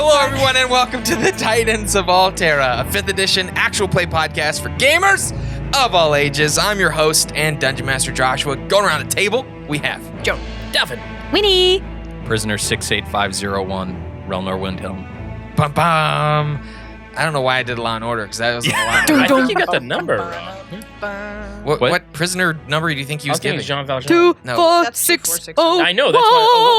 Hello, everyone, and welcome to the Titans of Altera, a 5th edition actual play podcast for gamers of all ages. I'm your host and Dungeon Master Joshua. Going around the table, we have Joan, Delvin, Winnie, Prisoner 68501, Relnor Windhelm. Bum Bum. I don't know why I did Law and Order, because that was a lot. I think you got the number wrong. What prisoner number do you think he was giving? Jean Valjean. 2, No. 4, That's 6, 2, 4, 6. 0. I know, that's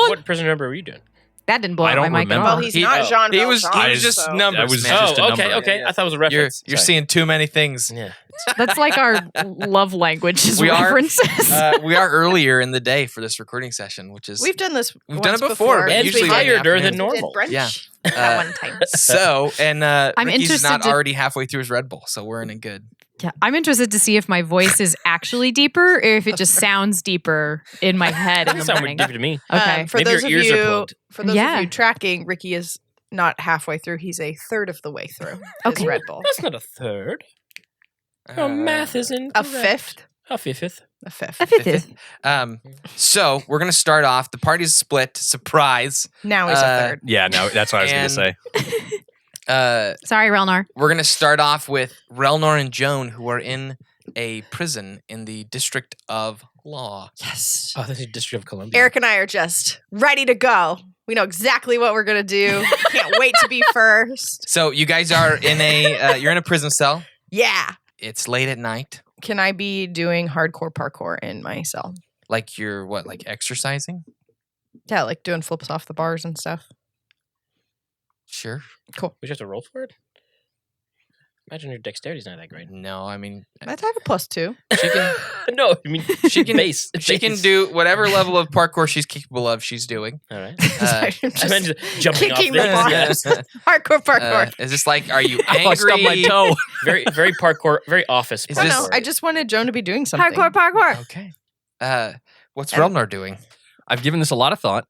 what prisoner number were you doing? That didn't blow I out don't my mic at remember. all. Well, he's not Jean He was Valjean, just so- numbers, I was man. just a number. okay. I thought it was a reference. You're Sorry. seeing too many things. Yeah. That's like our love language is We are, references. We are earlier in the day for this recording session, which is We've done this. We've once done it before, but And usually we in the hired her than afternoon. normal. Did brunch that one time. So, and I'm Ricky's interested not to- already halfway through his Red Bull, so we're in a good. Yeah, I'm interested to see if my voice is actually deeper or if it just sounds deeper in my head in That the sounded morning. different to me. Okay. For Maybe those your of ears are you, plugged. for those Yeah. of you tracking, Ricky is not halfway through. He's a third of the way through Okay. his Red Bull. That's not a third. No, math is incorrect. A fifth. A fifth. A fifth. A fifth. So we're gonna start off. The party's split. Surprise. Now he's a third. Yeah, no, that's what I was going to say. Sorry, Relnar. We're gonna start off with Relnor and Joan, who are in a prison in the District of Law. Yes. Oh, that's the District of Columbia. Eric and I are just ready to go. We know exactly what we're gonna do. Can't wait to be first. So you guys are in a you're in a prison cell. Yeah. It's late at night. Can I be doing hardcore parkour in my cell? Like you're like exercising? Yeah, like doing flips off the bars and stuff. Sure. Cool. We just have to roll for it? Imagine your dexterity's not that great. No, I mean Let's have a +2. she can No, I mean, she can base. she can do whatever level of parkour she's capable of. She's doing. All right. Uh, I'm I meant just jumping off kicking the things. bars. Hardcore parkour. Is this like? Are you Oh, I stubbed my angry? toe. Very, very parkour, very office. Is I this- don't know. I just wanted Joan to be doing something. Hardcore parkour. Okay. What's And- Relnor doing? I've given this a lot of thought.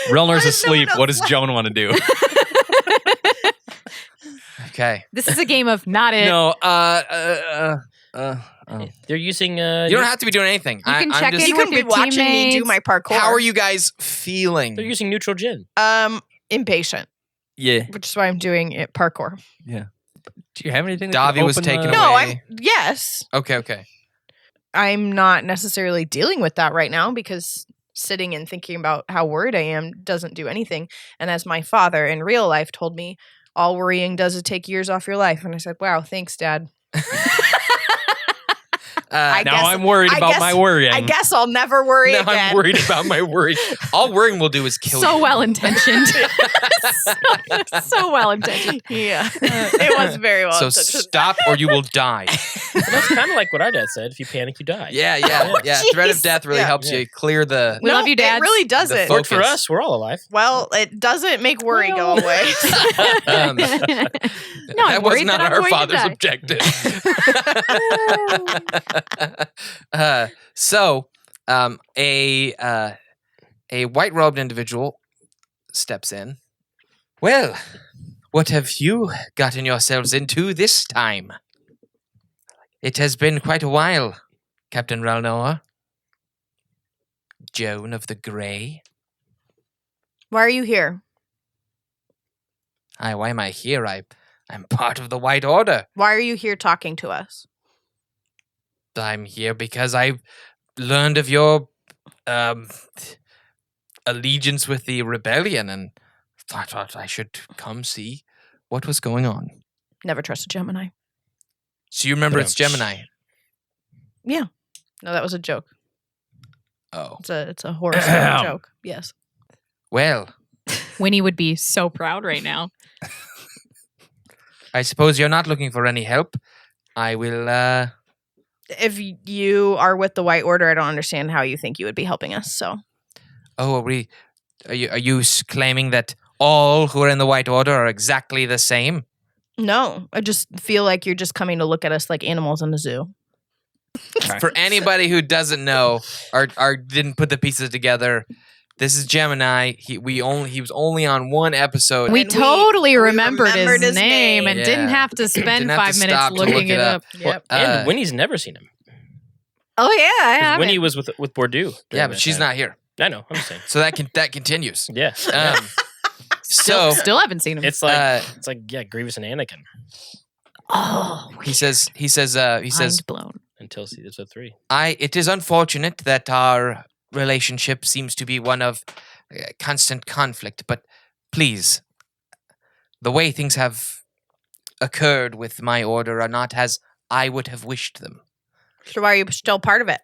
Relnor's Why is no asleep. one What does else Joan want to do? Okay. This is a game of not it. No, They're using. You don't have to be doing anything. You can I'm check just, in You with can be your watching me do teammates. my parkour. How are you guys feeling? They're using neutral gin. Impatient, yeah. which is why I'm doing it parkour. Do you have anything? Davi was taken No, away. yes. Okay. I'm not necessarily dealing with that right now because sitting and thinking about how worried I am doesn't do anything. And as my father in real life told me, all worrying does is take years off your life. And I said, wow, thanks, Dad. I Now guess- I'm worried I about guess- my worrying. I guess I'll never worry now again. I'm worried about my worry. All worrying will do is kill So you. well intentioned. so well intentioned. Yeah. It was very well. So intentioned. stop or you will die. That's kind of like what our dad said. If you panic, you die. Yeah. Threat of Jeez. death really Yeah. helps you clear the. We love you, Dad. It really doesn't. The Worked for Focus. us. We're all alive. Well, it doesn't make worry go away. Um, No, that I'm was worried not that I'm our going to father's die. objective. So, a white-robed individual steps in. Well, what have you gotten yourselves into this time? It has been quite a while, Captain Relnor. Joan of the Grey. Why are you here? Why am I here? I'm part of the White Order. Why are you here talking to us? I'm here because I learned of your allegiance with the rebellion and thought I should come see what was going on. Never trust a Gemini. So you remember it's Gemini? Yeah. No, that was a joke. Oh. It's a horoscope joke. Yes. Well, Winnie would be so proud right now. I suppose you're not looking for any help. I will, If you are with the White Order, I don't understand how you think you would be helping us. So Oh, are you claiming that all who are in the White Order are exactly the same? no, I just feel like you're just coming to look at us like animals in a zoo. For anybody who doesn't know or didn't put the pieces together, this is Gemini. He was only on one episode. We And totally we remembered remembered his his name name. and Yeah. didn't have to spend Didn't have to 5 minutes stop to looking look it up. Yep. And Winnie's never seen him. Oh, yeah, I have. Winnie was with Bordeaux. during Yeah, but that she's time. not here. I know. I'm just saying. So that continues. Yeah. So Still haven't seen him. It's like yeah, Grievous and Anakin he says Mind blown. until episode 3. it is unfortunate that our relationship seems to be one of constant conflict, but please, the way things have occurred with my order are not as I would have wished them. So why are you still part of it?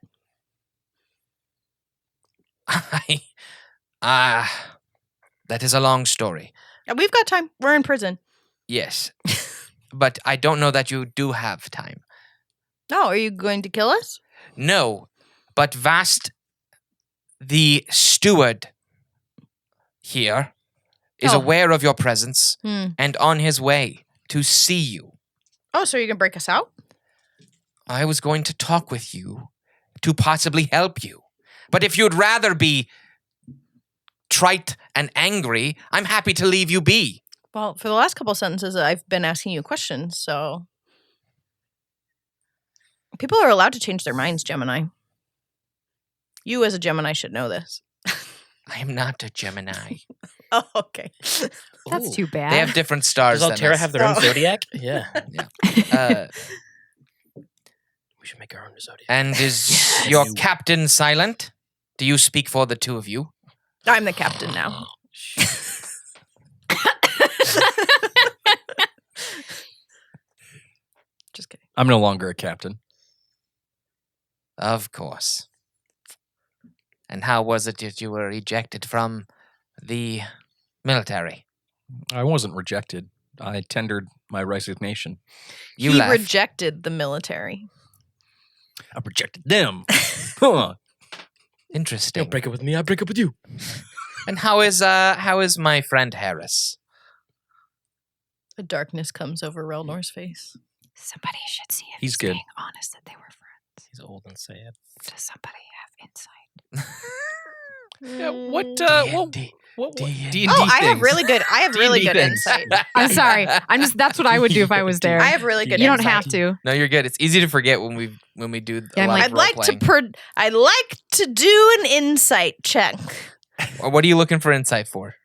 That is a long story. We've got time. We're in prison. Yes. But I don't know that you do have time. No, are you going to kill us? No, but Vast, the steward here, is Oh. aware of your presence Hmm. and on his way to see you. Oh, so you're going to break us out? I was going to talk with you to possibly help you. But if you'd rather be trite and angry, I'm happy to leave you be. Well, for the last couple sentences, I've been asking you questions, so... People are allowed to change their minds, Gemini. You as a Gemini should know this. I am not a Gemini. Oh, okay. That's too bad. They have different stars Does than Altera us. have their own Oh. zodiac? Yeah. We should make our own zodiac. And is your captain silent? Do you speak for the two of you? I'm the captain now. Just kidding. I'm no longer a captain. Of course. And how was it that you were ejected from the military? I wasn't rejected. I tendered my resignation. You he left. rejected the military. I rejected them. Huh. Interesting. Don't break up with me. I break up with you. And how is my friend Harris? A darkness comes over Relnor's face. Somebody should see if He's he's good. being honest that they were friends. He's old and sad. Does somebody have insight? Yeah, what D&D. D&D Oh, I have things. really good. I have really D&D good things. insight. I'm sorry. That's what I would do if I was there. I have really good. You don't insight. have to. No, you're good. It's easy to forget when we do. Yeah, I'm a lot like- of I'd like to. role-playing. I'd like to do an insight check. Or what are you looking for insight for?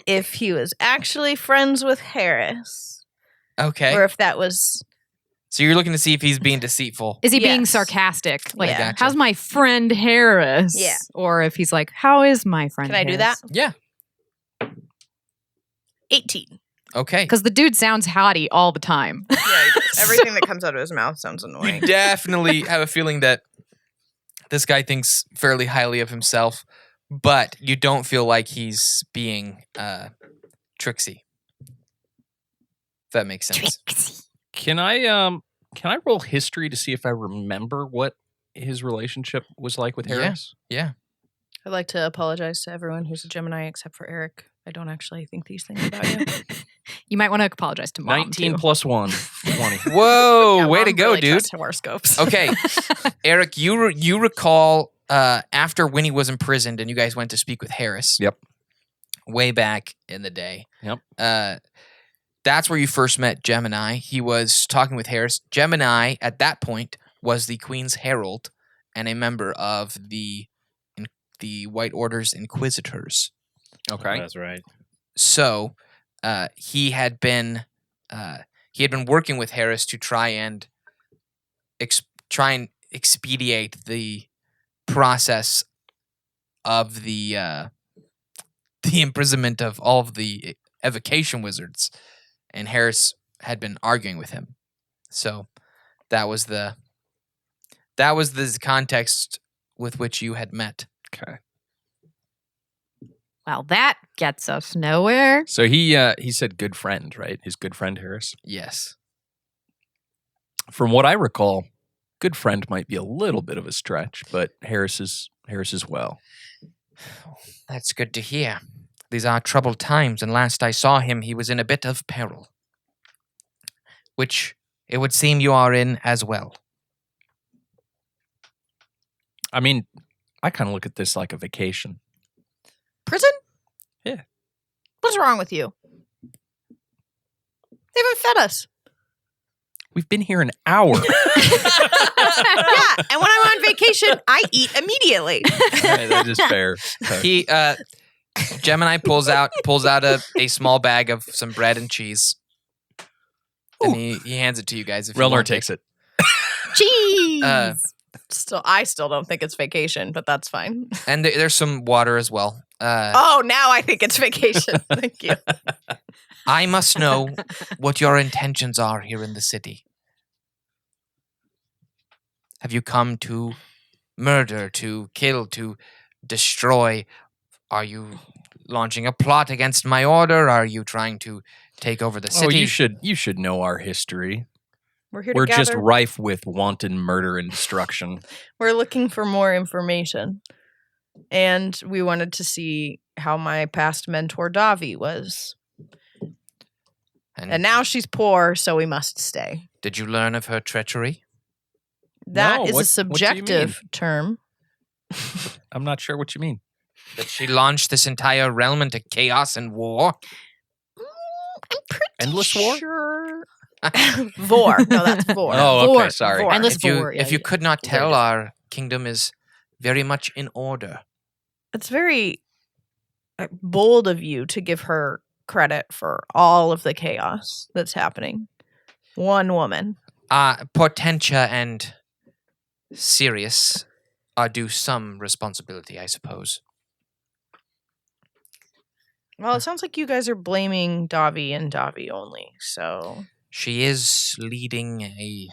If he was actually friends with Harris, Okay. or if that was So you're looking to see if he's being deceitful. Is he being Yes. sarcastic? Like, Yeah. Gotcha. how's my friend Harris? Yeah. Or if he's like, how is my friend Can I do that? Harris? Yeah. 18. Okay. Because the dude sounds hotty all the time. Yeah, everything that comes out of his mouth sounds You annoying. definitely have a feeling that this guy thinks fairly highly of himself, but you don't feel like he's being tricksy. If that makes sense. Can I roll history to see if I remember what his relationship was like with Yeah. Harris? Yeah. I'd like to apologize to everyone who's a Gemini except for Eric. I don't actually think these things about you. You might want to apologize to mom. 19 too. plus 1, 20. Whoa, Yeah, way to Mom go, really dude. trusts horoscopes. Okay. Eric, you recall after Winnie was imprisoned and you guys went to speak with Harris. Yep. Way back in the day. Yep. That's where you first met Gemini. He was talking with Harris. Gemini, at that point, was the Queen's Herald and a member of the White Order's Inquisitors. Okay. That's right. So he had been working with Harris to try and expedite the process of the imprisonment of all of the evocation wizards, and Harris had been arguing with him. So that was the context with which you had met. Okay. Well, that gets us nowhere. So he said good friend, right? His good friend Harris. Yes. From what I recall, good friend might be a little bit of a stretch, but Harris is well. That's good to hear. These are troubled times, and last I saw him, he was in a bit of peril. Which it would seem you are in as well. I mean, I kind of look at this like a vacation. Prison? Yeah. What's wrong with you? They haven't fed us. We've been here an hour. Yeah, and when I'm on vacation, I eat immediately. Right, that is fair. He Gemini pulls out a small bag of some bread and cheese. And he hands it to you guys if you Relnor want takes it. Cheese. I still don't think it's vacation, but that's fine. And there's some water as well. Oh, now I think it's vacation. Thank you. I must know what your intentions are here in the city. Have you come to murder, to kill, to destroy? Are you launching a plot against my order? Are you trying to take over the city? You should know our history. We're here We're to just gather. rife with wanton murder and destruction. We're looking for more information. And we wanted to see how my past mentor Davi was. And now she's poor, so we must stay. Did you learn of her treachery? That No, is what a do you subjective term. I'm not sure what you mean. That she launched this entire realm into chaos and war? I'm pretty Endless war? sure. Vor. No, that's vor. Oh, okay, Vor. sorry. Vor. Endless If you, vor. Yeah, if you yeah. could not Very tell, different. our kingdom is very much in order. It's very bold of you to give her credit for all of the chaos that's happening. One woman. Portentia and Sirius are due some responsibility, I suppose. Well, it sounds like you guys are blaming Davi and Davi only. So She is leading a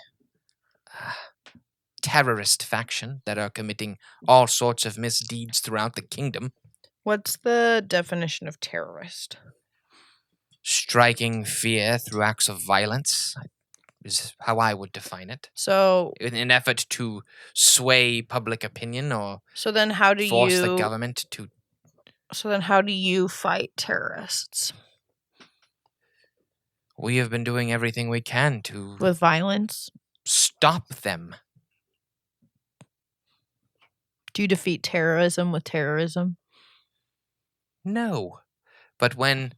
terrorist faction that are committing all sorts of misdeeds throughout the kingdom. what's the definition of terrorist? Striking fear through acts of violence is how I would define it. So In an effort to sway public opinion or then how do force you the government to... So then how do you fight terrorists? We have been doing everything we can to With violence? stop them. Do you defeat terrorism with terrorism? No. But when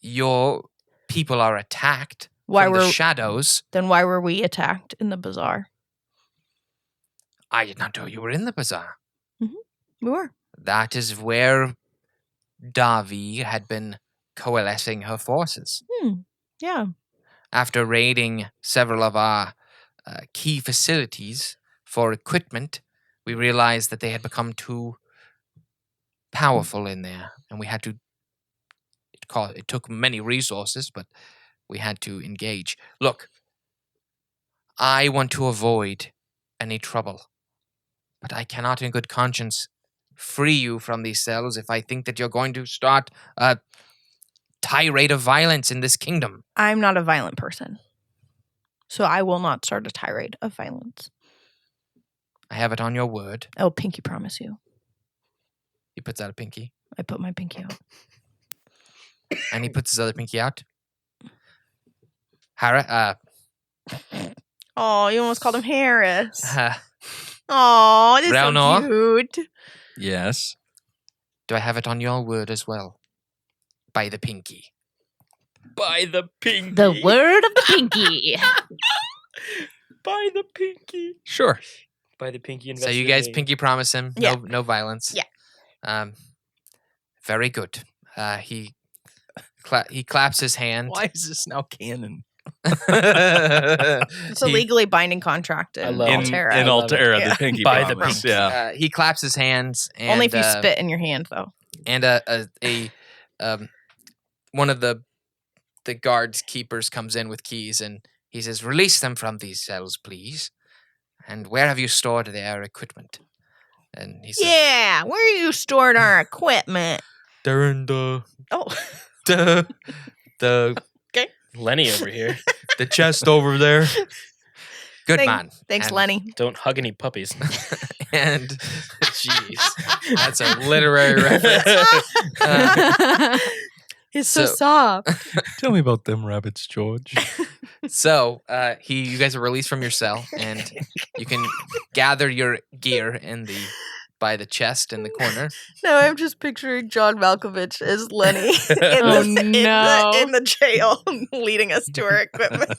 your people are attacked Why from were the shadows... Then why were we attacked in the bazaar? I did not know you were in the bazaar. We were. That is where Davi had been coalescing her forces. Yeah. After raiding several of our key facilities for equipment, we realized that they had become too powerful in there, and we had to... It took many resources, but we had to engage. Look, I want to avoid any trouble, but I cannot in good conscience free you from these cells if I think that you're going to start a tirade of violence in this kingdom. I'm not a violent person. So I will not start a tirade of violence. I have it on your word. Oh, pinky promise you. He puts out a pinky, I put my pinky out. and he puts his other pinky out. Hara, Oh, you almost called him Harris. Oh, this is Relnor? so cute. Yes. do I have it on your word as well? By the pinky. By the pinky. The word of the pinky. By the pinky. Sure. By the pinky. So you guys pinky promise him Yeah. no violence. Yeah. Very good. He claps his hand. Why is this now canon? It's a He- legally binding contract I in love it. Altera. In I love it. Altera, Yeah. the pinky By the promise. pinky. Yeah. He claps his hands. And, Only if you spit in your hand, though. And one of the guards keepers comes in with keys, and he says, "Release them from these cells, please. And where have you stored their equipment?" And he says, Yeah, where you stored our equipment? "They're in the Oh, the Lenny over here. the chest over there." Good man. thanks, And- Lenny. Don't hug any puppies. And jeez, that's a literary reference. It's so- soft. Tell me about them rabbits, George. So you guys are released from your cell, and you can gather your gear by the chest in the corner. No, I'm just picturing John Malkovich as Lenny in, Oh, the, no. in the jail, leading us to our equipment.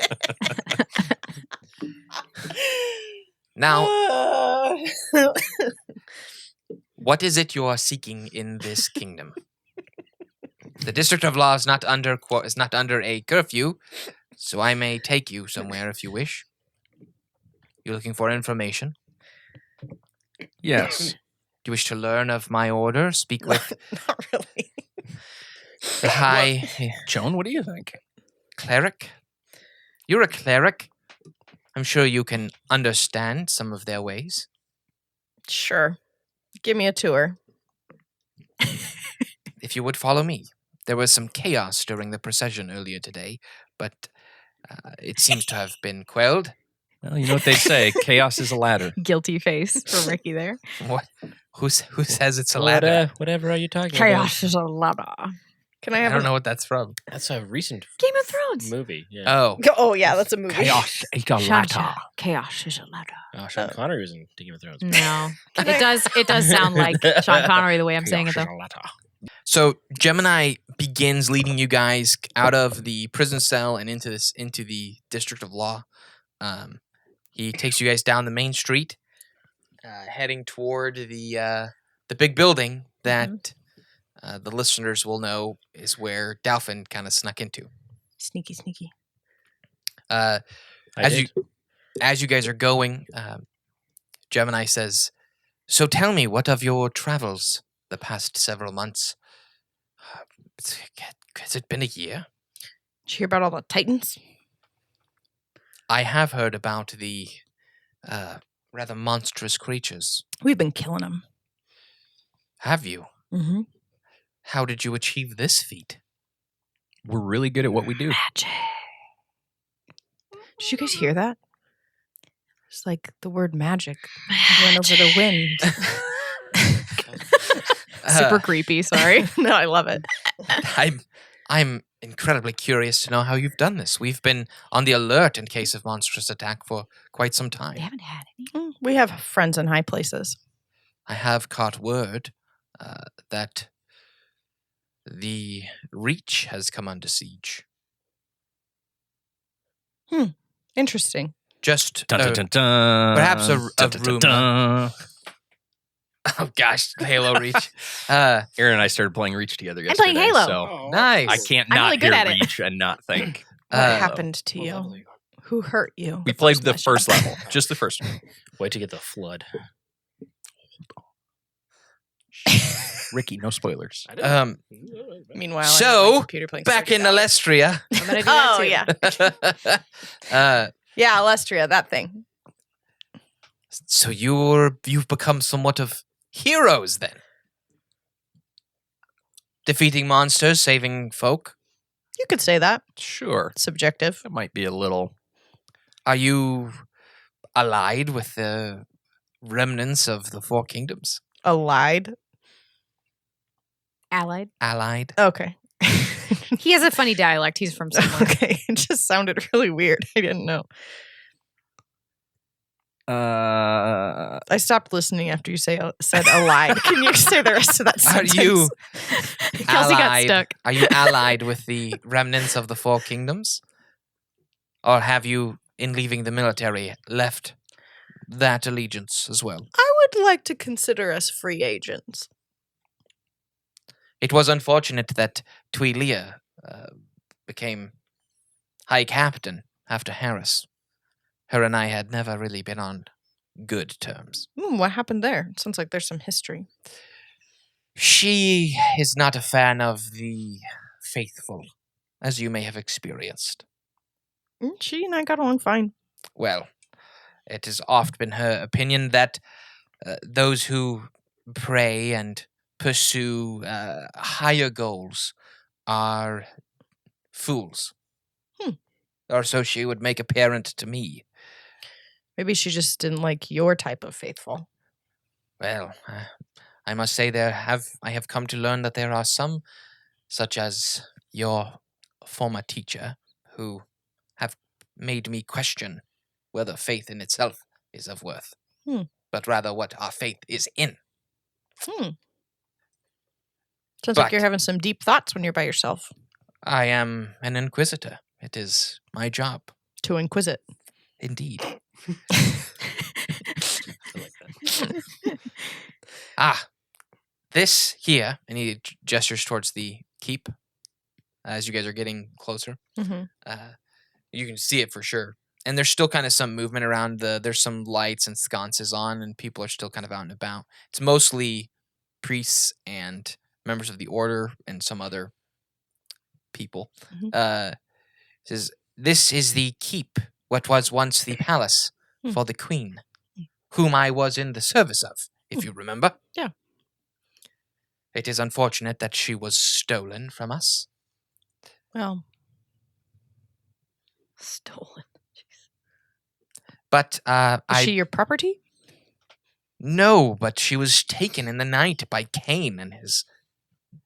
Now, what is it you are seeking in this kingdom? The District of Law is not under a curfew, so I may take you somewhere if you wish. You're looking for information? Yes. Do you wish to learn of my order? Speak with Not really. the high Joan, what do you think? cleric? You're a cleric. I'm sure you can understand some of their ways. Sure. Give me a tour. If you would follow me. There was some chaos during the procession earlier today, but it seems to have been quelled. Well, you know what they say, chaos is a ladder. Guilty face from Ricky there. What? Who says it's a ladder? Whatever are you talking Chaos is a ladder. Can I I have don't know what that's from. about? That's a recent Game of Thrones. movie. Yeah. Oh, Oh, yeah, that's a movie. Chaos is a ladder. Shanta. Chaos is a ladder. Sean Connery was in Game of Thrones. No, Can it I- does. It does sound like Sean Connery the way I'm saying it though. so Gemini begins leading you guys out of the prison cell and into the District of Law. He takes you guys down the main street, heading toward the big building that the listeners will know is where Dalphin kind of snuck into. Sneaky, sneaky. As you guys are going, Gemini says, "So tell me, what of your travels the past several months? Has it been a year? Did you hear about all the Titans? I have heard about the rather monstrous creatures. We've been killing them. Have you? Mm-hmm. How did you achieve this feat? We're really good at what we do. Magic. Did you guys hear that? It's like the word magic went over the wind. Super creepy. Sorry. No, I love it. I'm incredibly curious to know how you've done this. We've been on the alert in case of monstrous attack for quite some time. They haven't had any. We have friends in high places. I have caught word that the Reach has come under siege. Interesting. Just Dun, dun, dun, dun. perhaps a Dun, dun, dun, rumor. dun. Oh gosh, Halo Reach. Aaron and I started playing Reach together I'm yesterday. playing Halo. So Nice. I can't I'm not really good hear at it. Reach and not think. What Uh, happened to you? Who hurt you? We played the question. first level, just the first one. Wait to get the flood. Ricky, no spoilers. Meanwhile, So, I'm on my computer playing Back in Stardew Valley. Alestria. I'm gonna do that Oh too. yeah, uh, yeah, Allestria, that thing. so you've become somewhat of heroes then. Defeating monsters, saving folk. You could say that. Sure. Subjective. That might be a little. Are you allied with the remnants of the Four Kingdoms? Allied. Allied. Allied? Okay. He has a funny dialect. He's from somewhere. Okay. It just sounded really weird. I didn't know. I stopped listening after you said allied. Can you say the rest of that Are sentence? you Kelsey got allied? stuck. Are you allied with the remnants of the Four Kingdoms? Or have you, in leaving the military, left that allegiance as well? I would like to consider us free agents. It was unfortunate that Tweelia became High Captain after Harris. Her and I had never really been on good terms. What happened there? It sounds like there's some history. She is not a fan of the faithful, as you may have experienced. She and I got along fine. Well, it has oft been her opinion that those who pray and pursue higher goals are fools. Or so she would make apparent to me. Maybe she just didn't like your type of faithful. Well, I must say I have come to learn that there are some, such as your former teacher, who have made me question whether faith in itself is of worth, but rather what our faith is in. Sounds like But- you're having some deep thoughts when you're by yourself. I am an inquisitor. It is my job, To inquisit. indeed. This here, and he gestures towards the keep as you guys are getting closer. Mm-hmm. You can see it for sure. And there's still kind of some movement around there's some lights and sconces on, and people are still kind of out and about. It's mostly priests and members of the order and some other people. Mhm. Says, this is the keep, what was once the palace for the queen, whom I was in the service of, if you remember. Yeah. It is unfortunate that she was stolen from us. Well, Stolen. But is she your property? No, but she was taken in the night by Cain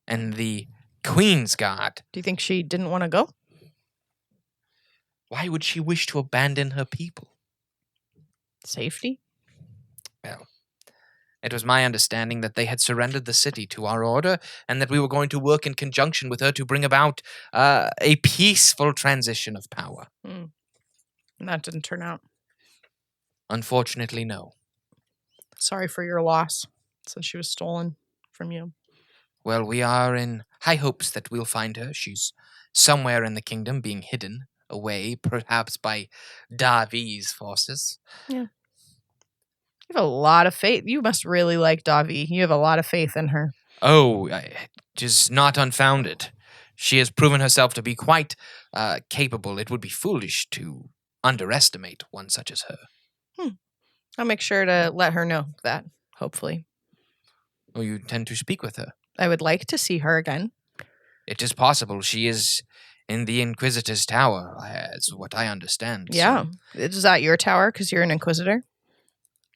and the Queen's Guard. Do you think she didn't want to go? Why would she wish to abandon her people? Safety? Well, it was my understanding that they had surrendered the city to our order, and that we were going to work in conjunction with her to bring about a peaceful transition of power. And that didn't turn out. Unfortunately, no. Sorry for your loss, since she was stolen from you. Well, we are in high hopes that we'll find her. She's somewhere in the kingdom, being hidden away, perhaps by Davi's forces. Yeah. You have a lot of faith. You must really like Davi. You have a lot of faith in her. Oh, it is not unfounded. She has proven herself to be quite capable. It would be foolish to underestimate one such as her. I'll make sure to let her know that, hopefully. Oh, you tend to speak with her? I would like to see her again. It is possible. She is in the Inquisitor's tower, as what I understand. Yeah. So Is that your tower because you're an Inquisitor?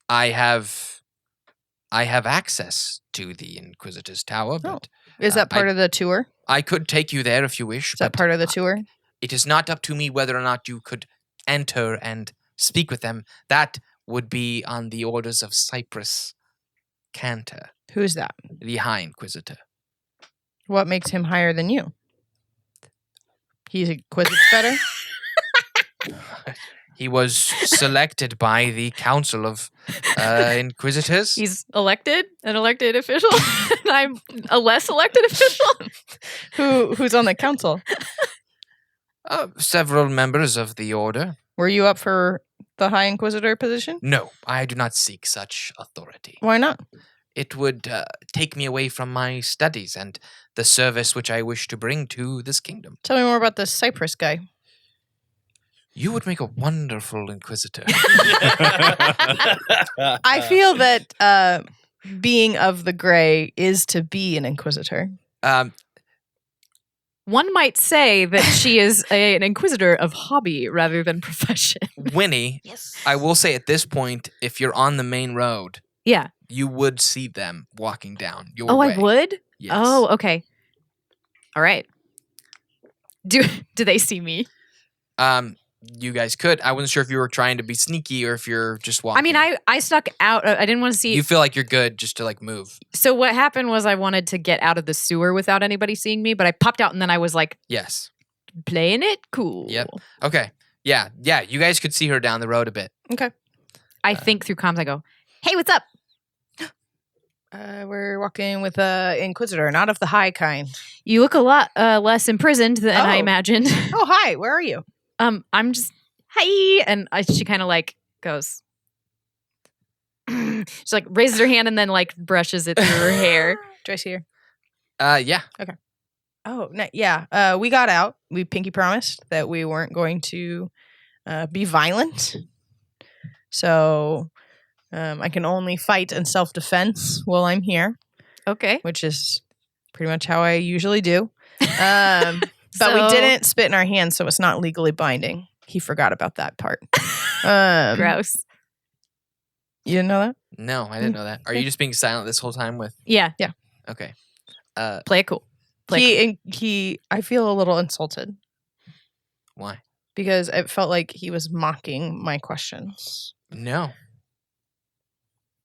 I have access to the Inquisitor's tower, but Is that part of the tour? I could take you there if you wish. Is that but part of the tour? It is not up to me whether or not you could enter and speak with them. That would be on the orders of Cyprus Cantor, Who is that? the High Inquisitor. What makes him higher than you? He inquisits better? He was selected by the Council of Inquisitors. He's an elected official, and I'm a less elected official. Who's on the council? Several members of the order. Were you up for the High Inquisitor position? No, I do not seek such authority. Why not? It would take me away from my studies and the service which I wish to bring to this kingdom. Tell me more about this Cyprus guy. You would make a wonderful inquisitor. I feel that being of the gray is to be an inquisitor. One might say that she is an inquisitor of hobby rather than profession. Winnie, Yes. I will say at this point, if you're on the main road, Yeah. you would see them walking down your Oh, way. I would? Yes. Oh, okay. All right. Do they see me? You guys could. I wasn't sure if you were trying to be sneaky or if you're just walking. I mean, I stuck out. I didn't want to see. You feel like you're good just to like move. So what happened was I wanted to get out of the sewer without anybody seeing me, but I popped out and then I was like Yes. playing it cool. Yep. Okay. Yeah. Yeah. You guys could see her down the road a bit. Okay. I think through comms, I go, "Hey, what's up?" We're walking with a inquisitor, not of the high kind. You look a lot less imprisoned than I Oh. imagined. Oh, hi. Where are you? I'm just hi, and she kind of like goes. She like raises her hand and then like brushes it through her hair. Do I see her? Yeah. Oh, yeah. We got out. We pinky promised that we weren't going to be violent. So I can only fight in self-defense while I'm here, Okay, which is pretty much how I usually do. But we So- didn't spit in our hands, so it's not legally binding. He forgot about that part. gross. You didn't know that? No, I didn't know that. Are you just being silent this whole time with? Yeah, Okay. play it cool. I feel a little insulted Why? because it felt like he was mocking my questions. No.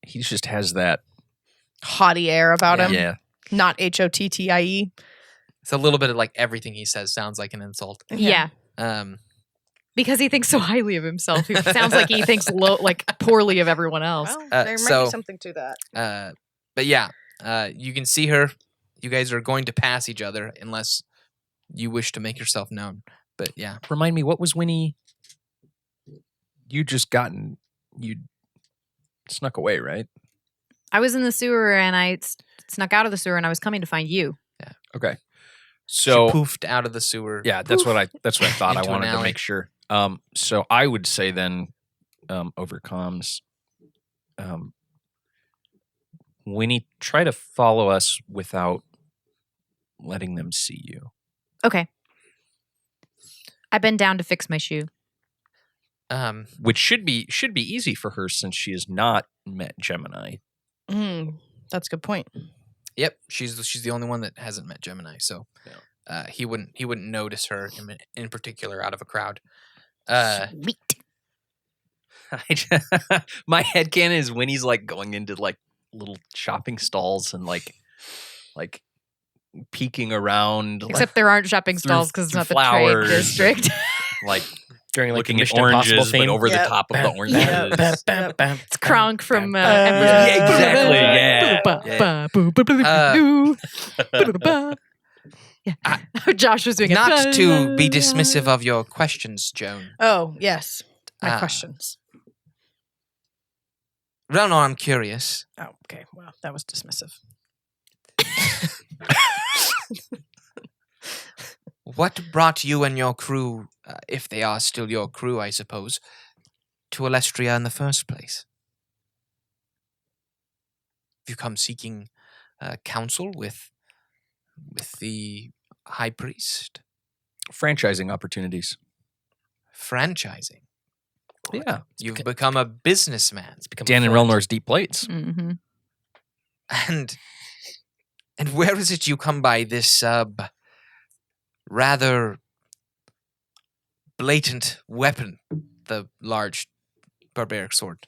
He just has that. Haughty air about Yeah. him. Yeah. Not HOTTIE. It's a little bit of like everything he says sounds like an insult. Yeah. Because he thinks so highly of himself. He sounds like he thinks poorly of everyone else. Well, Uh, there might so- be something to that. But yeah, you can see her. You guys are going to pass each other unless you wish to make yourself known. But yeah. Remind me, what was Winnie? You snuck away, right? I was in the sewer and I snuck out of the sewer and I was coming to find you. Okay. She So poofed out of the sewer. yeah, that's what I thought. I Into an wanted to alley. make sure. So I would say then, over comms, Winnie, try to follow us without letting them see you. Okay. I bend down to fix my shoe. Which should be easy for her since she has not met Gemini. That's a good point. Yep, she's the only one that hasn't met Gemini, so he wouldn't notice her in particular out of a crowd. Sweet. My headcanon is Winnie's like going into like little shopping stalls and like peeking around, Except there aren't shopping through- stalls because it's through not the flowers. trade district. like During like looking the at Mission Impossible oranges, but theme. over the Yep. top of the oranges. Yep. It's Kronk from exactly, yeah. Josh was doing it. Not to be dismissive of your questions, Joan. Oh, yes. My Ah. questions. Relnor, I'm curious. Oh, okay. Well, that was dismissive. What brought you and your crew, if they are still your crew, I suppose, to Allestria in the first place? Have you come seeking counsel with the high priest? Franchising opportunities. Franchising. Yeah. You've become a businessman. Become Dan and Relnor's deep plates. Mm-hmm. And where is it you come by this rather blatant weapon, the large barbaric sword?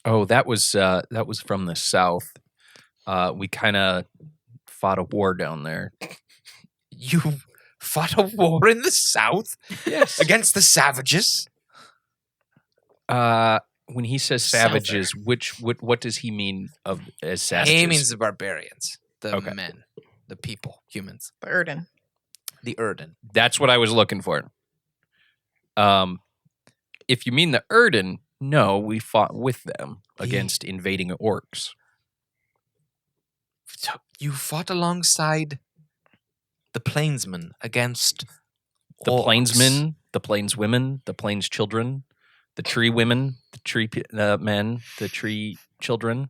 Oh, that was from the south. We kind of fought a war down there. You fought a war in the south Yes. against the savages? When he says savages, what does he mean as savages? He means the barbarians, the Okay. men, the people, humans, The Erden. the Erden. That's what I was looking for. If you mean the Erden, no, we fought with them against invading orcs. So you fought alongside the plainsmen against The orcs. plainsmen, the plainswomen, the plains children, the tree women, the tree men, the tree children.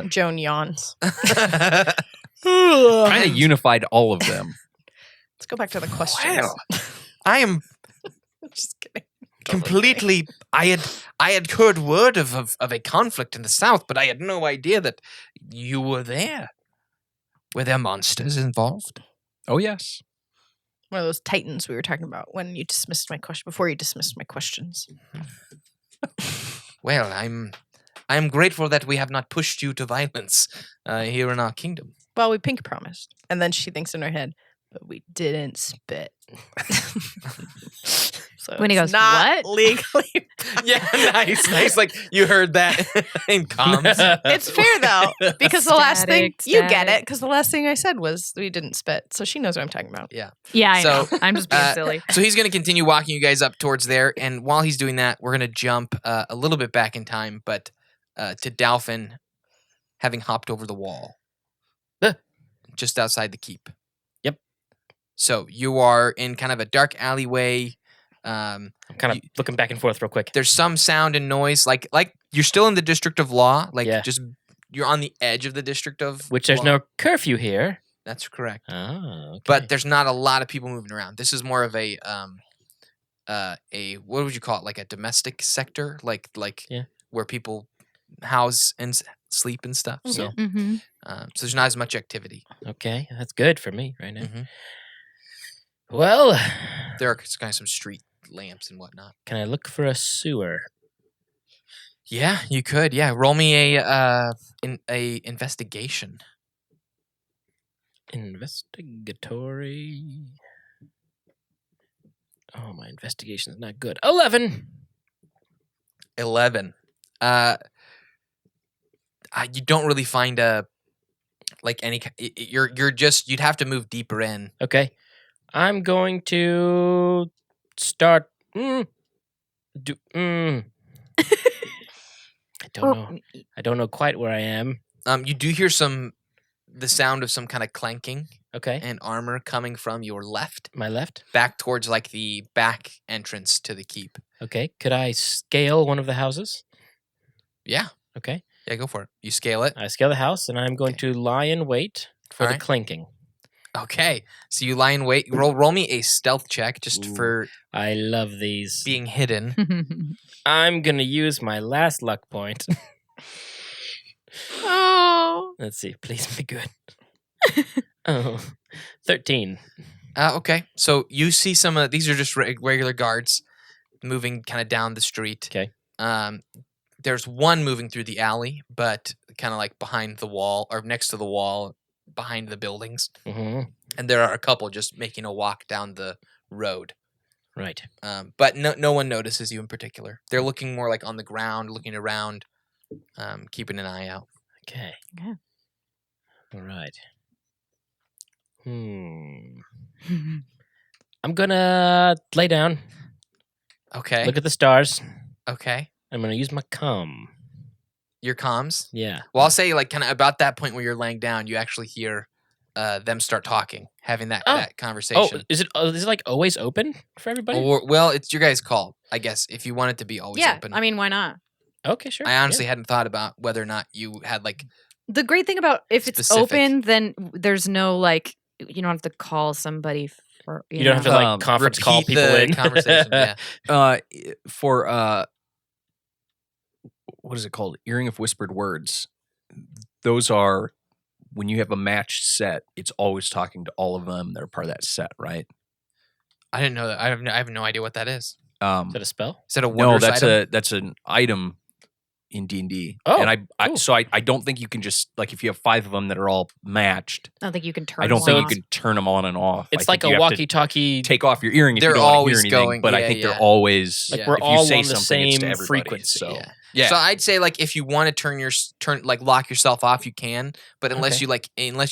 Joan yawns. Kind of unified all of them. Let's go back to the questions. Well, I am Just kidding. completely. I had heard word of a conflict in the south, but I had no idea that you were there. Were there monsters involved? Oh yes. One of those titans we were talking about when you dismissed my question before you dismissed my questions. Well, I'm grateful that we have not pushed you to violence here in our kingdom. Well, we pink promised. And then she thinks in her head, but we didn't spit. So When he it's goes, not "What?" Yeah, legally. nice. Like you heard that in comms. It's fair though, because the last thing Static, you get static. it, because the last thing I said was we didn't spit, so she knows what I'm talking about. Yeah, I So, know. I'm just being uh, silly. So he's going to continue walking you guys up towards there, and while he's doing that, we're going to jump a little bit back in time, but to Dalphin having hopped over the wall just outside the keep. Yep. So you are in kind of a dark alleyway. I'm kind of looking back and forth real quick. There's some sound and noise, like you're still in the District of Law, like Yeah. just you're on the edge of the District of Which there's Law. no curfew here. That's correct. Oh, okay. But there's not a lot of people moving around. This is more of a what would you call it? Like a domestic sector, like Yeah. where people house and sleep and stuff. So Mm-hmm. so there's not as much activity. Okay, that's good for me right now. Mhm. Well, There are kind of some street lamps and whatnot. can I look for a sewer? Yeah, you could. Yeah, roll me a investigation. Investigatory. Oh, my investigation is not good. 11. 11. You don't really find you'd have to move deeper in. Okay. I'm going to start. I don't know. I don't know quite where I am. You do hear the sound of some kind of clanking Okay. and armor coming from your left, My left. back towards like the back entrance to the keep. Okay. Could I scale one of the houses? Yeah, Okay. yeah, go for it. You scale it. I scale the house, and I'm going to lie in wait for the Alright. clinking. Okay, so you lie in wait. Roll me a stealth check just Ooh. for I love these. being hidden. I'm going to use my last luck point. Oh. Let's see. Please be good. 13. Okay, so you see some of these are just regular guards moving kind of down the street. Okay. There's one moving through the alley, but kind of like behind the wall or next to the wall, behind the buildings. Mm-hmm. And there are a couple just making a walk down the road. Right. But no one notices you in particular. They're looking more like on the ground, looking around, keeping an eye out. Okay. Okay. All right. I'm going to lay down, Okay. look at the stars. Okay. I'm going to use my comm. Your comms. Yeah. Well, I'll say like kind of about that point where you're laying down, you actually hear them start talking, having that Oh. that conversation. Oh, is it like always open for everybody? Or, well, it's your guys' call, I guess. If you want it to be always Yeah, open. I mean, why not? Okay, sure. I honestly hadn't thought about whether or not you had like. The great thing about if it's Specific. open, then there's no like you don't have to call somebody for You don't have to like conference call repeat people the in. conversation. Yeah. For what is it called? Earring of Whispered Words. Those are when you have a match set. It's always talking to all of them that are part of that set, right? I didn't know that. I have no idea what that is. Is that a spell? Is that a No, wondrous that's item? that's an item in D&D. Oh, and cool. So I don't think you can just like if you have 5 of them that are all matched. I don't think you can turn. I don't one think off. you can turn them on and off. It's I like think a you have to walkie-talkie. Take off your earring. If They're you don't wanna always hear anything, going- but I yeah, think yeah. they're always Like Yeah. we're if you all say on the something, it's to same everybody, frequency. So. Yeah. So I'd say like if you want to lock yourself off, you can. But unless Okay.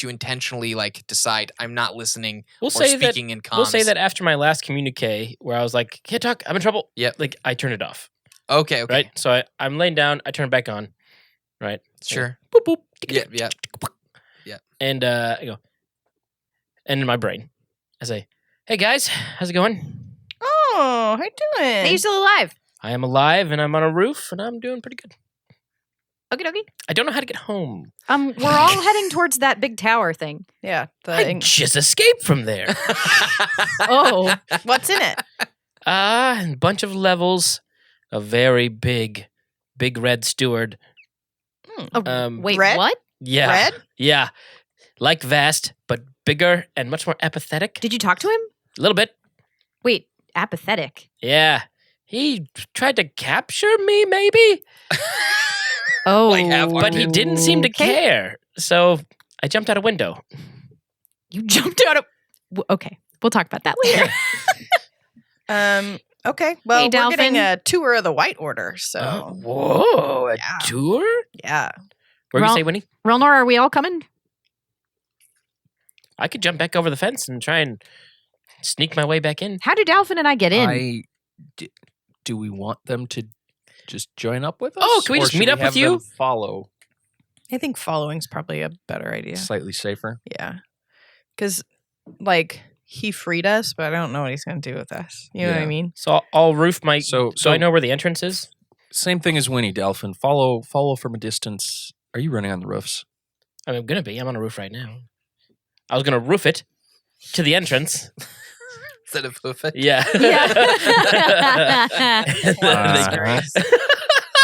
you intentionally like decide I'm not listening We'll or say that. speaking in comms. We'll say that after my last communique, where I was like, "Can't talk. I'm in trouble." Yep. Like I turned it off. Okay. Right. So I'm laying down. I turn it back on. Right. Sure. Boop boop. Yeah. And I go. And in my brain, I say, "Hey guys, how's it going? Oh, how you doing? Hey, you still alive? I am alive, and I'm on a roof, and I'm doing pretty good. Okay, dokie. I don't know how to get home. We're all heading towards that big tower thing. Yeah. I just escaped from there. Oh, What's in it? A bunch of levels. A very big red steward. wait, Red? what? Yeah. Red? Yeah. Like Vast, but bigger and much more apathetic. Did you talk to him? A little bit. Wait, apathetic. Yeah. He tried to capture me, maybe, Oh, Like have but he didn't seem to Okay. care. So I jumped out a window. You jumped out of. Okay, we'll talk about that later. Okay. Well, Hey, we're Dolphin. getting a tour of the White Order, so Whoa. A Yeah. tour? yeah. Where do you Well- say, Winnie? Relnor, are we all coming? I could jump back over the fence and try and sneak my way back in. How do Dolphin and I get in? Do we want them to just join up with us? Oh, can we or just should meet we up with have them you? Follow. I think following's probably a better idea. Slightly safer. Yeah. Because, like, he freed us, but I don't know what he's going to do with us. You know what I Yeah. mean? So I'll roof my. So Do I know where the entrance is? Same thing as Winnie, Delphin. Follow from a distance. Are you running on the roofs? I'm gonna be. I'm on a roof right now. I was gonna roof it to the entrance. Instead of hoof it. Yeah.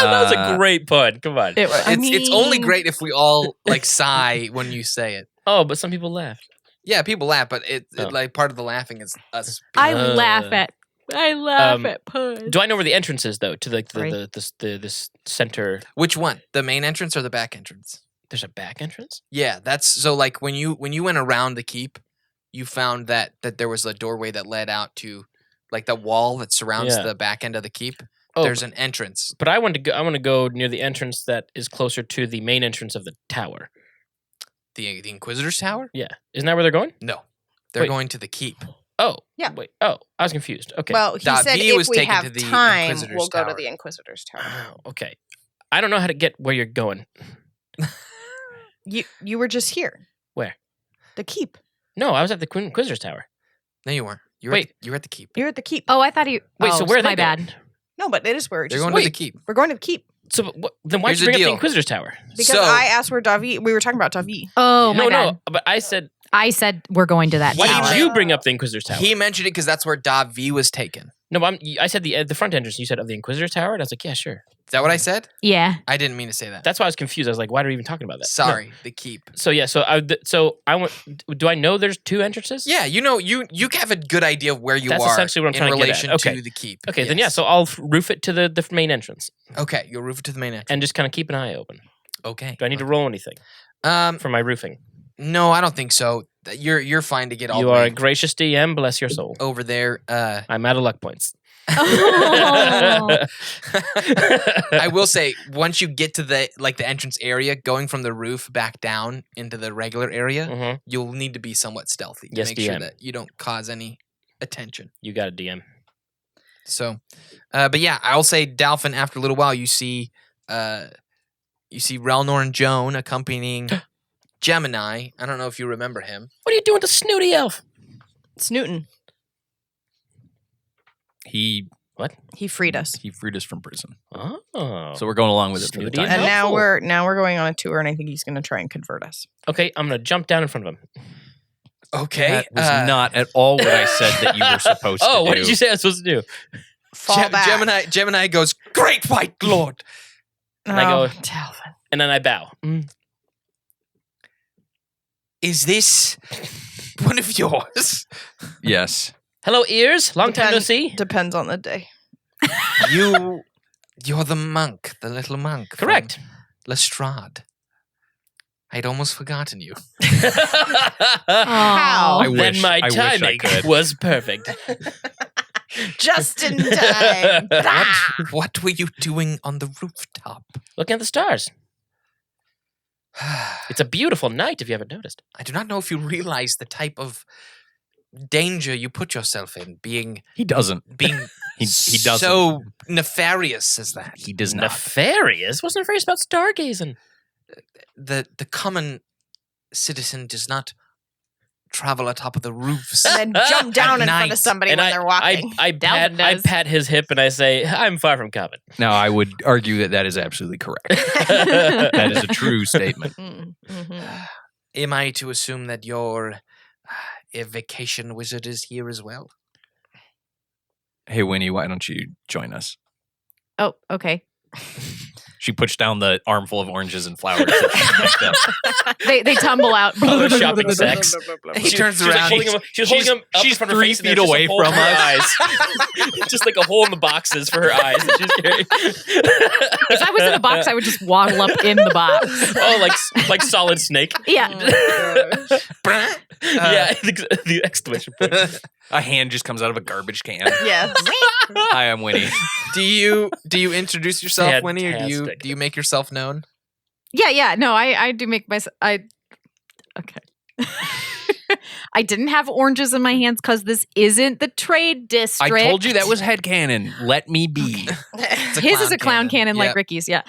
That was a great pun. Come on. It was. It's only great if we all like sigh when you say it. Oh, but some people laughed. Yeah, people laugh, but it Oh. like part of the laughing is us. I Uh, laugh at um, puns. Do I know where the entrance is though? To like Right. this center. Which one? The main entrance or the back entrance? There's a back entrance. Yeah, that's so like when you went around the keep, you found that there was a doorway that led out to like the wall that surrounds Yeah. the back end of the keep. there's an entrance. But I want to go near the entrance that is closer to the main entrance of the tower. The Inquisitor's Tower? Yeah. Isn't that where they're going? No. They're Wait. going to the keep. Oh. Yeah. Wait. Oh, I was confused. Okay. Well, he Dot said V if was we taken have to the time, Inquisitor's we'll go to Tower. the Inquisitor's Tower. Oh, okay. I don't know how to get where you're going. You were just here. Where? The keep. No, I was at the Inquisitor's Tower. No, you weren't. You were at the keep. You're at the keep. Oh, I thought he. Wait, so where are my they bad. going? No, but it is where They're just going wait. to the keep. We're going to the keep So then why'd Here's you the bring up the deal. Inquisitor's Tower? because So- I asked where Davi. We were talking about Davi. Oh, my No, bad. no. But I said, I said we're going to that why tower. did you bring up the Inquisitor's Tower? He mentioned it because that's where Davi was taken. No, but I said the front entrance. You said of the Inquisitor's Tower, and I was like, yeah, sure. Is that what I said? Yeah. I didn't mean to say that. That's why I was confused. I was like, why are we even talking about that? No. Sorry, the keep. So yeah, so I went. Do I know there's two entrances? Yeah, you know, you have a good idea of where you That's are essentially what I'm in trying to get at. relation Okay. to the keep. Okay, then yeah. Yes. So I'll roof it to the main entrance Okay, you'll roof it to the main entrance. and just kind of keep an eye open. Okay. Do I need to roll anything for my roofing? No, I don't think so. You're fine to get all You the are way a gracious DM. Bless your soul. over there. I'm out of luck points. Oh. I will say, once you get to the entrance area, going from the roof back down into the regular area, Mhm. you'll need to be somewhat stealthy to Yes, make sure DM. that you don't cause any attention. You got a DM. So, but yeah, I'll say, Dalphin. After a little while, you see Relnor and Joan accompanying Gemini. I don't know if you remember him. What are you doing to Snooty Elf? Snootin. He He freed us, freed us from prison, Oh. so we're going along with it for the Snooty time. and Helpful. now we're going on a tour, and I think he's going to try and convert us. Okay, I'm gonna jump down in front of him. Okay. That was not at all what I said that you were supposed to do. Oh, what did you say I was supposed to do? Fall back. Gemini goes, "Great white lord." And I go- Dalvin. And then I bow. Is this one of yours? Yes. Hello, ears. Long time no Depend- see. Depends on the day. You're the monk, the little monk. from Correct. Lestrade. I'd almost forgotten you. How? I Then wish- my I wish I timing could. was perfect. Just in time. What were you doing on the rooftop? Looking at the stars. It's a beautiful night, if you haven't noticed. I do not know if you realize the type of danger you put yourself in, being He doesn't. He doesn't. so nefarious as that. He does not. Nefarious? What's nefarious about stargazing? The common citizen does not travel atop of the roofs. And then jump down in front night. of somebody when they're walking. I Dalvin pat does. his hip and I say, I'm far from common. Now, I would argue that is absolutely correct. That is a true statement. Mhm. Am I to assume that your vacation wizard is here as well? Hey, Winnie, why don't you join us? Oh, okay. She puts down the armful of oranges and flowers. that she picked up. They tumble out. Oh, the shopping sex. He turns She's like around. holding him, she's holding him up in she's front of her 3 face and feet there's just a away hole from for her us. eyes. Just like a hole in the boxes for her eyes. That she's carrying. If I was in a box, I would just waddle up in the box. Oh, like Solid Snake. Yeah. Yeah, the exclamation point. A hand just comes out of a garbage can. Yes. Hi, I'm Winnie. Do you introduce yourself, Winnie, or Fantastic. do you make yourself known? Yeah. No, I do make myself. Okay. I didn't have oranges in my hands because this isn't the trade district. I told you that was headcanon. Let me be. It's a His is a clown cannon Yep. like Ricky's. Yeah.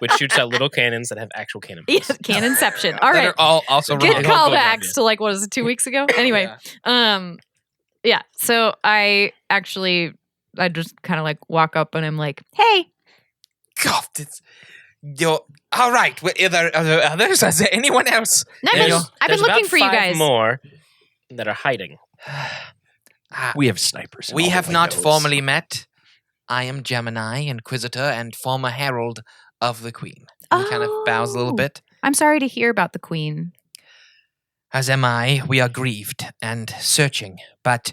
Which shoots out little cannons that have actual cannon. Yeah, Cannonception. All That right. are all also Good wrong. callbacks to what was it, 2 weeks ago? Anyway. Yeah. Yeah. So I just kind of like walk up and I'm like, hey. God, you're all right. Are there others? Is there anyone else? No, I've Daniel, been There's looking about for you 5 guys. more that are hiding. We have snipers. in We all the have not windows. formally met. I am Gemini, Inquisitor, and former Herald of the Queen. He kind of bows a little Oh. bit. I'm sorry to hear about the queen. As am I. We are grieved and searching, but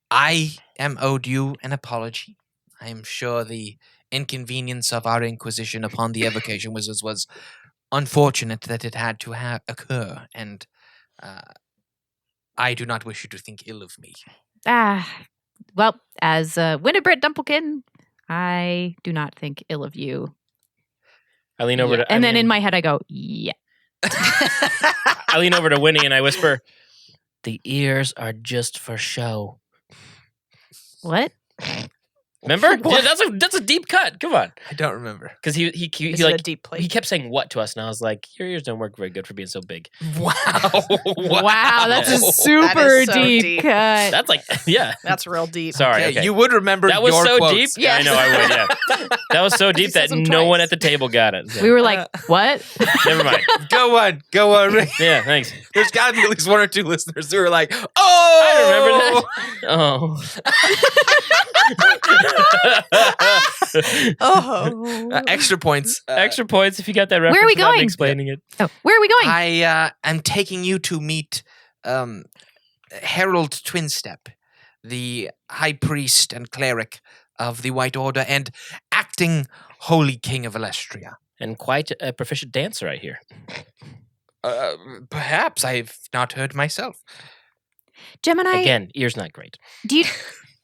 I am owed you an apology. I am sure the inconvenience of our inquisition upon the Evocation Wizards was unfortunate that it had to occur, and I do not wish you to think ill of me. Well, as Winifred Dumplekin, I do not think ill of you. I lean over to And then in my head, I go, yeah. I lean over to Winnie and I whisper, "The ears are just for show." What? Remember? Dude, that's a deep cut. Come on. I don't remember. Because he Is it a like deep plate? he kept saying what to us, and I was like, "Your ears don't work very good for being so big." Wow. Wow, that's a That super is so deep deep. cut. That's like, yeah. That's real deep. Sorry. Okay, Okay. you would remember That was your so quotes. deep. Yeah, I know. I would. Yeah. That was so deep said that them no one twice. at the table got it. So. We were like, what? Never mind. Go on, Rick. Yeah. Thanks. There's got to be at least one or two listeners who are like, oh! I remember that. Oh. Extra points. Extra points if you got that reference. Where are we without me going? Explaining it. Oh, where are we going? I am taking you to meet Harold Twinstep, the high priest and cleric of the White Order and acting Holy King of Allestria. And quite a proficient dancer, I hear. Perhaps I've not heard myself. Gemini, Again, ears not great. do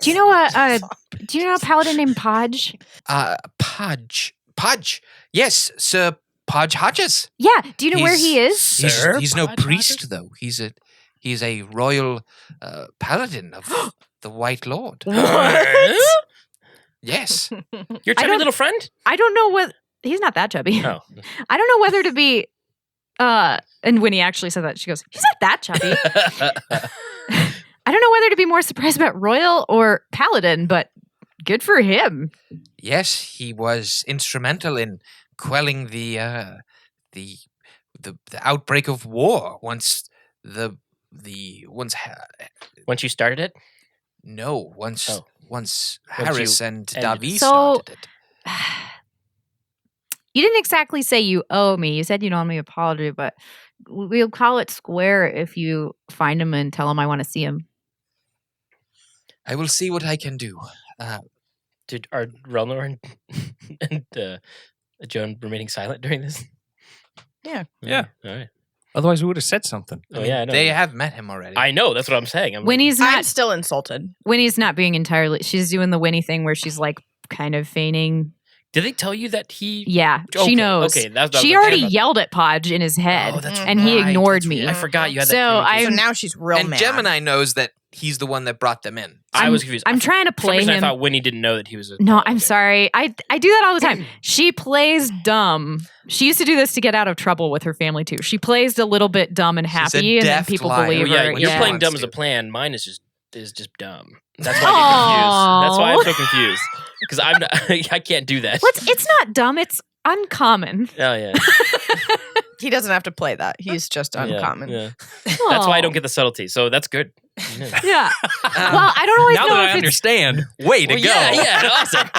you know a paladin named Podge? Podge. Yes, Sir Podge Hodges. Yeah. Do you know where he is? Sir He's no Podge priest, Hodges? though. He's a royal paladin of the White Lord. What? Yes. Your I chubby don't- little friend? I don't know what he's not that chubby. Oh. I don't know whether to be and Winnie actually said that. She goes, he's not that chubby. I don't know whether to be more surprised about royal or paladin, but good for him. Yes, he was instrumental in quelling the outbreak of war once Once you started it? once Oh. once you Harris and ended it. Davi So- started it. You didn't exactly say you owe me. You said you don't owe me an apology, but we'll call it square if you find him and tell him I want to see him. I will see what I can do. Did are Relnor and Joan remaining silent during this? Yeah. Yeah. All right. Otherwise, we would have said something. Oh yeah, I know. They have met him already. I know. That's what I'm saying. I'm Winnie's I'm not. still insulted. Winnie's not being entirely. She's doing the Winnie thing where she's like kind of feigning. Did they tell you that he? Yeah, Okay, she knows. Okay, that's She already yelled at Podge in his head, Oh, that's and he right, ignored that's me. right. I forgot you had that. So communication. So now she's real and mad. Gemini knows that he's the one that brought them in. I was confused. I'm trying to For some play reason, him. I thought Winnie didn't know that he was. No, oh, I'm okay. sorry. I do that all the time. She plays dumb. She used to do this to get out of trouble with her family too. She plays a little bit dumb and She's a happy, and then deft people liar. believe Well, yeah, her. you're yeah. playing dumb Wants as a to. plan. Mine is just dumb. That's why I get confused. That's why I'm so confused because I'm not, I can't do that. What's? It's not dumb. It's uncommon. Oh yeah, He doesn't have to play that. He's just uncommon. Yeah. That's why I don't get the subtlety. So that's good. Yeah. Yeah. Well, I don't always Now know that I if it's. understand, way to Well, go. yeah, awesome.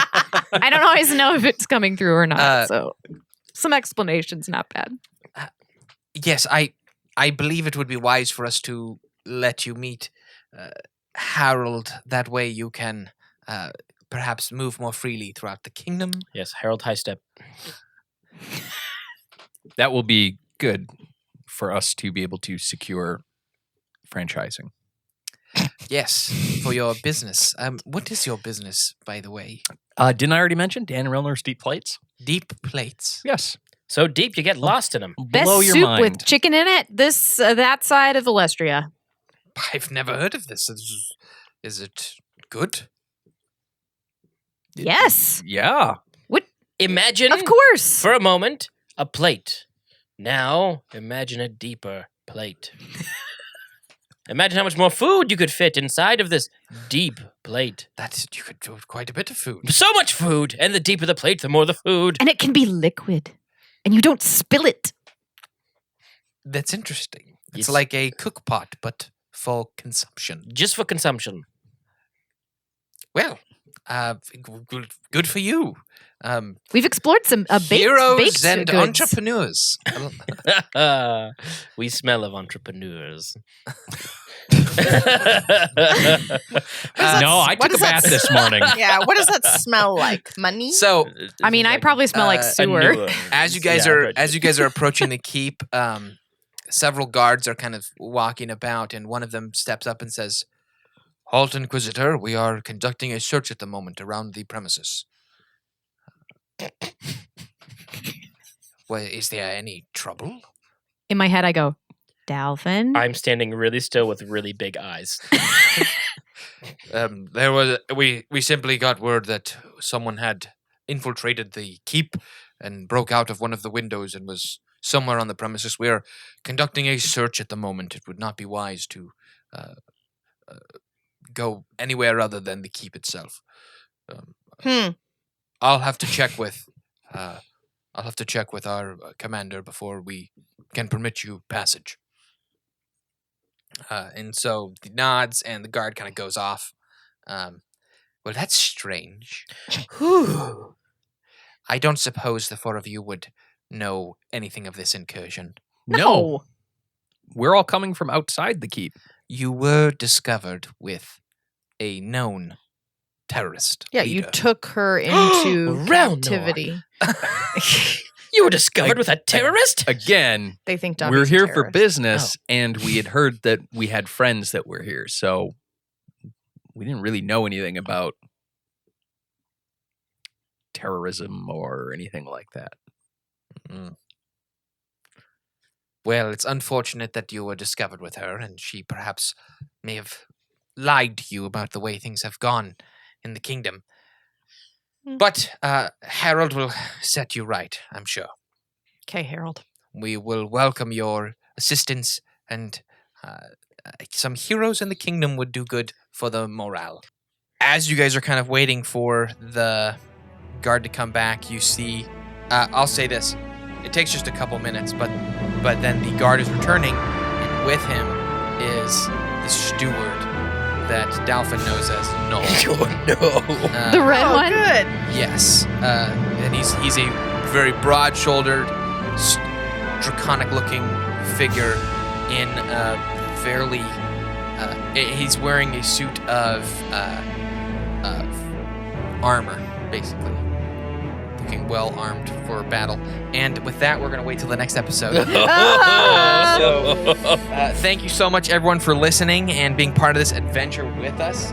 I don't always know if it's coming through or not. Uh, So, some explanations, not bad. Yes, I believe it would be wise for us to let you meet Harold. That way you can perhaps move more freely throughout the kingdom. Yes, Harold Highstep. That will be good for us to be able to secure franchising. Yes, for your business. What is your business, by the way? Didn't I already mention Dan Relnor's Deep Plates? Deep plates. Yes. So deep, you get lost in them. Best Blow your soup mind. with chicken in it. That side of Allestria. I've never heard of this. Is it good? Yes, Yeah. Imagine, of course. for a moment, a plate. Now, imagine a deeper plate. Imagine how much more food you could fit inside of this deep plate. You could do quite a bit of food. So much food, and the deeper the plate, the more the food. And it can be liquid, and you don't spill it. That's interesting. It's Yes. like a cook pot, but for consumption. Just for consumption. Well, good for you. We've explored some Heroes baked and goods. entrepreneurs. We smell of entrepreneurs. No, I took a bath this morning. Yeah, what does that smell like? Money? So, I mean, I probably smell like sewer. as you guys are approaching the keep, several guards are kind of walking about, and one of them steps up and says, Halt, Inquisitor. We are conducting a search at the moment around the premises. Well, is there any trouble? In my head, I go, Dalvin? I'm standing really still with really big eyes. We simply got word that someone had infiltrated the keep and broke out of one of the windows and was somewhere on the premises. We are conducting a search at the moment. It would not be wise to go anywhere other than the keep itself. I'll have to check with our commander before we can permit you passage. And so he nods, and the guard kind of goes off. Well, that's strange. I don't suppose the four of you would know anything of this incursion. No. We're all coming from outside the keep. You were discovered with a known terrorist. Yeah, leader. you took her into Relnor. captivity. You were discovered with a terrorist? Again, They think we're Dobby's a here for terrorist. business, and we had heard that we had friends that were here, so we didn't really know anything about terrorism or anything like that. Mm. Well, it's unfortunate that you were discovered with her, and she perhaps may have lied to you about the way things have gone in the kingdom. But Harold will set you right, I'm sure. Okay, Harold. We will welcome your assistance, and some heroes in the kingdom would do good for the morale. As you guys are kind of waiting for the guard to come back, you see, I'll say this, it takes just a couple minutes, but then the guard is returning, and with him is the steward that Dalvin knows as Noel. Oh, no. The red one? Good. Yes, and he's a very broad-shouldered, draconic-looking figure in a fairly. He's wearing a suit of armor, basically, looking well armed for battle. And with that, we're gonna wait till the next episode. Thank you so much, everyone, for listening and being part of this adventure with us.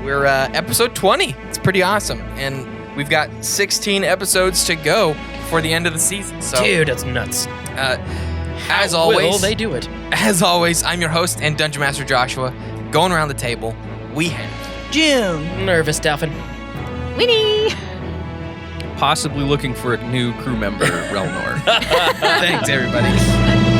We're episode 20. It's pretty awesome, and we've got 16 episodes to go for the end of the season. So, Dude, that's nuts. as Will always, they do it? As always, I'm your host and Dungeon Master Joshua. Going around the table, we have June. Nervous, Dalvin. Winnie! Possibly looking for a new crew member, Relnor. Thanks, everybody.